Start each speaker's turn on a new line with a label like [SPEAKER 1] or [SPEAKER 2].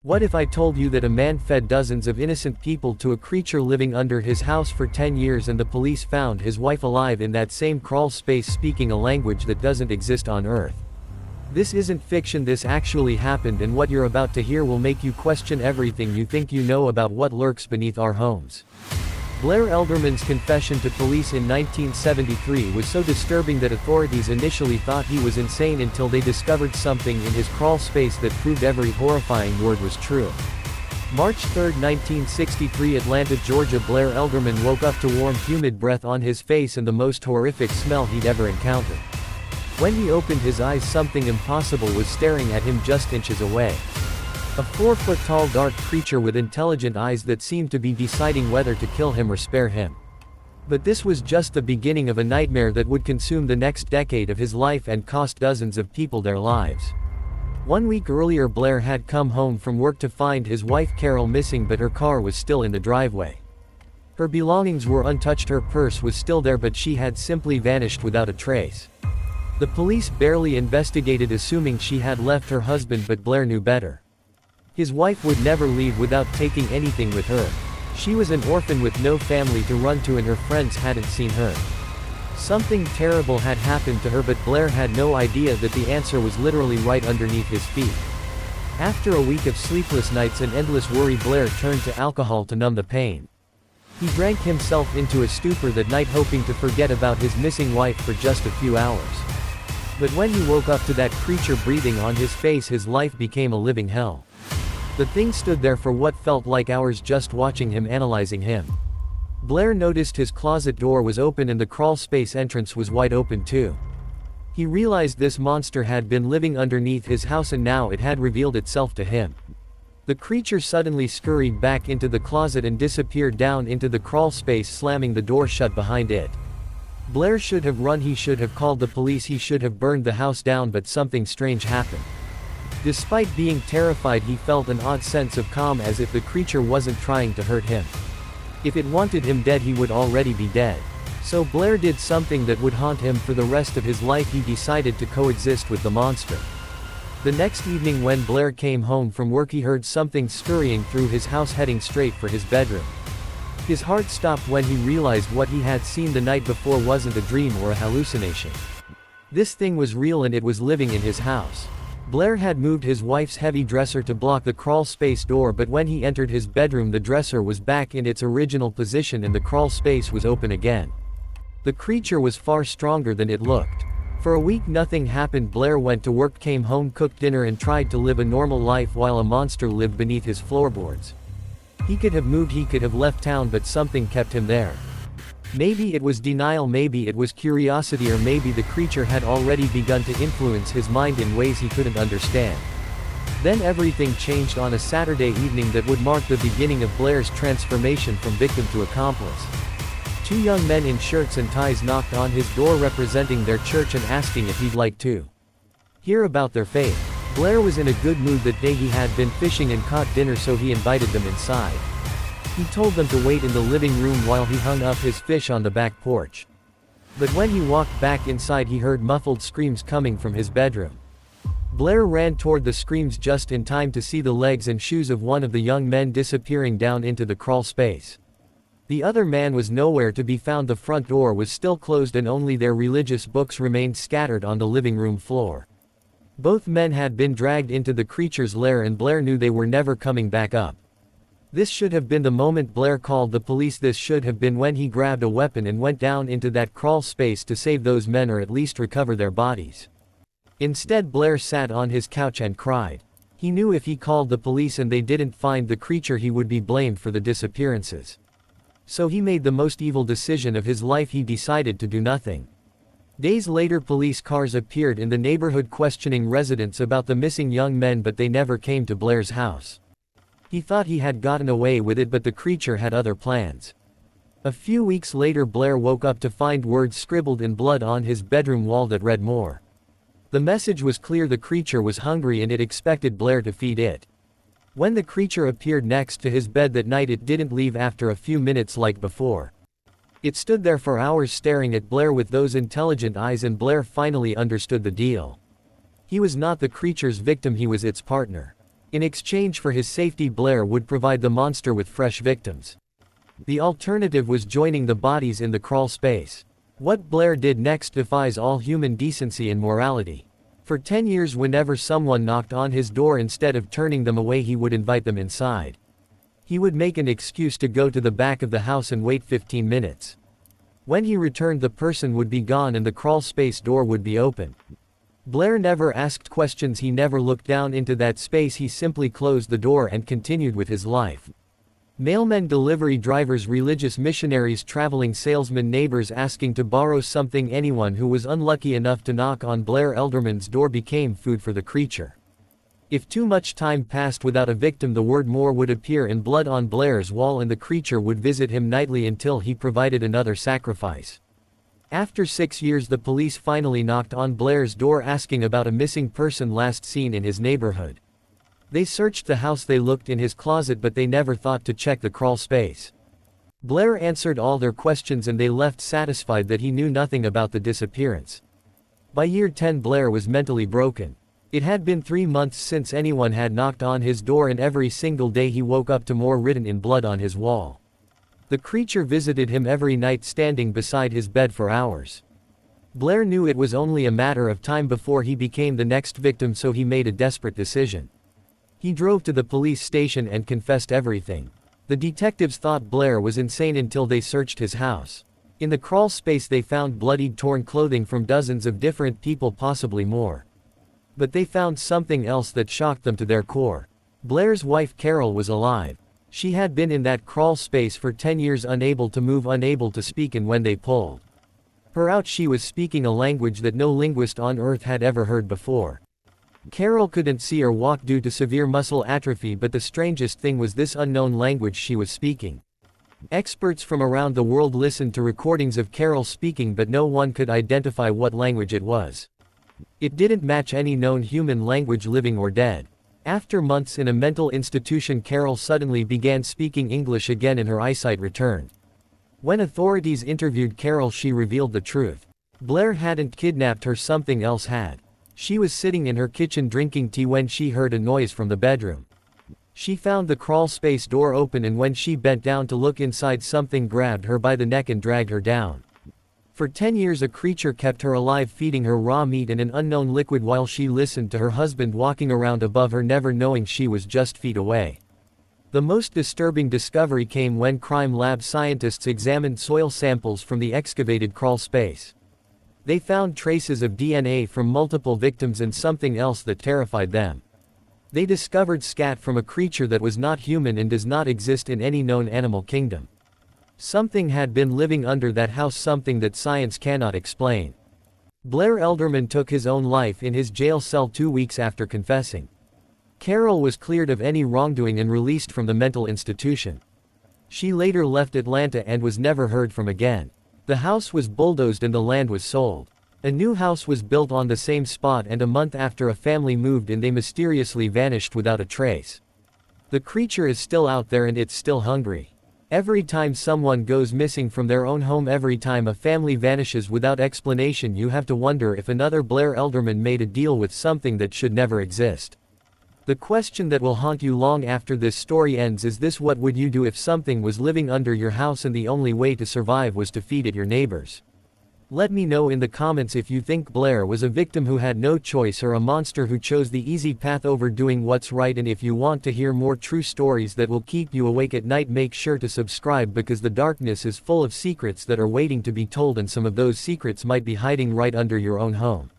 [SPEAKER 1] What if I told you that a man fed dozens of innocent people to a creature living under his house for 10 years and the police found his wife alive in that same crawl space speaking a language that doesn't exist on Earth? This isn't fiction, this actually happened, and what you're about to hear will make you question everything you think you know about what lurks beneath our homes. Blair Elderman's confession to police in 1973 was so disturbing that authorities initially thought he was insane until they discovered something in his crawl space that proved every horrifying word was true. March 3, 1963, Atlanta, Georgia. Blair Elderman woke up to warm, humid breath on his face and the most horrific smell he'd ever encountered. When he opened his eyes, something impossible was staring at him just inches away. A 4-foot-tall dark creature with intelligent eyes that seemed to be deciding whether to kill him or spare him. But this was just the beginning of a nightmare that would consume the next decade of his life and cost dozens of people their lives. 1 week earlier, Blair had come home from work to find his wife Carol missing, but her car was still in the driveway. Her belongings were untouched, her purse was still there, but she had simply vanished without a trace. The police barely investigated, assuming she had left her husband, but Blair knew better. His wife would never leave without taking anything with her. She was an orphan with no family to run to, and her friends hadn't seen her. Something terrible had happened to her, but Blair had no idea that the answer was literally right underneath his feet. After a week of sleepless nights and endless worry, Blair turned to alcohol to numb the pain. He drank himself into a stupor that night, hoping to forget about his missing wife for just a few hours. But when he woke up to that creature breathing on his face, his life became a living hell. The thing stood there for what felt like hours, just watching him, analyzing him. Blair noticed his closet door was open and the crawl space entrance was wide open too. He realized this monster had been living underneath his house, and now it had revealed itself to him. The creature suddenly scurried back into the closet and disappeared down into the crawl space, slamming the door shut behind it. Blair should have run, he should have called the police, he should have burned the house down, but something strange happened. Despite being terrified, he felt an odd sense of calm, as if the creature wasn't trying to hurt him. If it wanted him dead, he would already be dead. So Blair did something that would haunt him for the rest of his life. He decided to coexist with the monster. The next evening, when Blair came home from work, he heard something scurrying through his house, heading straight for his bedroom. His heart stopped when he realized what he had seen the night before wasn't a dream or a hallucination. This thing was real, and it was living in his house. Blair had moved his wife's heavy dresser to block the crawl space door, but when he entered his bedroom, the dresser was back in its original position and the crawl space was open again. The creature was far stronger than it looked. For a week nothing happened. Blair went to work, came home, cooked dinner, and tried to live a normal life while a monster lived beneath his floorboards. He could have moved, he could have left town, but something kept him there. Maybe it was denial, maybe it was curiosity, or maybe the creature had already begun to influence his mind in ways he couldn't understand. Then everything changed on a Saturday evening that would mark the beginning of Blair's transformation from victim to accomplice. 2 young men in shirts and ties knocked on his door, representing their church and asking if he'd like to hear about their faith. Blair was in a good mood that day. He had been fishing and caught dinner, so he invited them inside. He told them to wait in the living room while he hung up his fish on the back porch. But when he walked back inside, he heard muffled screams coming from his bedroom. Blair ran toward the screams just in time to see the legs and shoes of one of the young men disappearing down into the crawl space. The other man was nowhere to be found. The front door was still closed and only their religious books remained scattered on the living room floor. Both men had been dragged into the creature's lair, and Blair knew they were never coming back up. This should have been the moment Blair called the police. This should have been when he grabbed a weapon and went down into that crawl space to save those men, or at least recover their bodies. Instead, Blair sat on his couch and cried. He knew if he called the police and they didn't find the creature, he would be blamed for the disappearances. So he made the most evil decision of his life. He decided to do nothing. Days later, police cars appeared in the neighborhood questioning residents about the missing young men, but they never came to Blair's house. He thought he had gotten away with it, but the creature had other plans. A few weeks later, Blair woke up to find words scribbled in blood on his bedroom wall that read more. The message was clear: the creature was hungry and it expected Blair to feed it. When the creature appeared next to his bed that night, it didn't leave after a few minutes like before. It stood there for hours staring at Blair with those intelligent eyes, and Blair finally understood the deal. He was not the creature's victim, he was its partner. In exchange for his safety, Blair would provide the monster with fresh victims. The alternative was joining the bodies in the crawl space. What Blair did next defies all human decency and morality. For 10 years, whenever someone knocked on his door, instead of turning them away, he would invite them inside. He would make an excuse to go to the back of the house and wait 15 minutes. When he returned, the person would be gone and the crawl space door would be open. Blair never asked questions, he never looked down into that space, he simply closed the door and continued with his life. Mailmen, delivery drivers, religious missionaries, traveling salesmen, neighbors asking to borrow something, anyone who was unlucky enough to knock on Blair Elderman's door became food for the creature. If too much time passed without a victim, the word "more" would appear in blood on Blair's wall and the creature would visit him nightly until he provided another sacrifice. After 6 years, the police finally knocked on Blair's door asking about a missing person last seen in his neighborhood. They searched the house, they looked in his closet, but they never thought to check the crawl space. Blair answered all their questions and they left satisfied that he knew nothing about the disappearance. By year 10, Blair was mentally broken. It had been 3 months since anyone had knocked on his door, and every single day he woke up to more written in blood on his wall. The creature visited him every night, standing beside his bed for hours. Blair knew it was only a matter of time before he became the next victim, so he made a desperate decision. He drove to the police station and confessed everything. The detectives thought Blair was insane until they searched his house. In the crawl space they found bloodied, torn clothing from dozens of different people, possibly more. But they found something else that shocked them to their core. Blair's wife Carol was alive. She had been in that crawl space for 10 years, unable to move, unable to speak, and when they pulled her out, she was speaking a language that no linguist on earth had ever heard before. Carol couldn't see or walk due to severe muscle atrophy, but the strangest thing was this unknown language she was speaking. Experts from around the world listened to recordings of Carol speaking, but no one could identify what language it was. It didn't match any known human language, living or dead. After months in a mental institution, Carol suddenly began speaking English again and her eyesight returned. When authorities interviewed Carol, she revealed the truth. Blair hadn't kidnapped her, something else had. She was sitting in her kitchen drinking tea when she heard a noise from the bedroom. She found the crawl space door open, and when she bent down to look inside, something grabbed her by the neck and dragged her down. For 10 years a creature kept her alive, feeding her raw meat and an unknown liquid while she listened to her husband walking around above her, never knowing she was just feet away. The most disturbing discovery came when crime lab scientists examined soil samples from the excavated crawl space. They found traces of DNA from multiple victims and something else that terrified them. They discovered scat from a creature that was not human and does not exist in any known animal kingdom. Something had been living under that house, something that science cannot explain. Blair Elderman took his own life in his jail cell 2 weeks after confessing. Carol was cleared of any wrongdoing and released from the mental institution. She later left Atlanta and was never heard from again. The house was bulldozed and the land was sold. A new house was built on the same spot, and a month after a family moved in, they mysteriously vanished without a trace. The creature is still out there and it's still hungry. Every time someone goes missing from their own home, every time a family vanishes without explanation, you have to wonder if another Blair Elderman made a deal with something that should never exist. The question that will haunt you long after this story ends is this: what would you do if something was living under your house and the only way to survive was to feed it your neighbors? Let me know in the comments if you think Blair was a victim who had no choice or a monster who chose the easy path over doing what's right. And if you want to hear more true stories that will keep you awake at night, make sure to subscribe, because the darkness is full of secrets that are waiting to be told, and some of those secrets might be hiding right under your own home.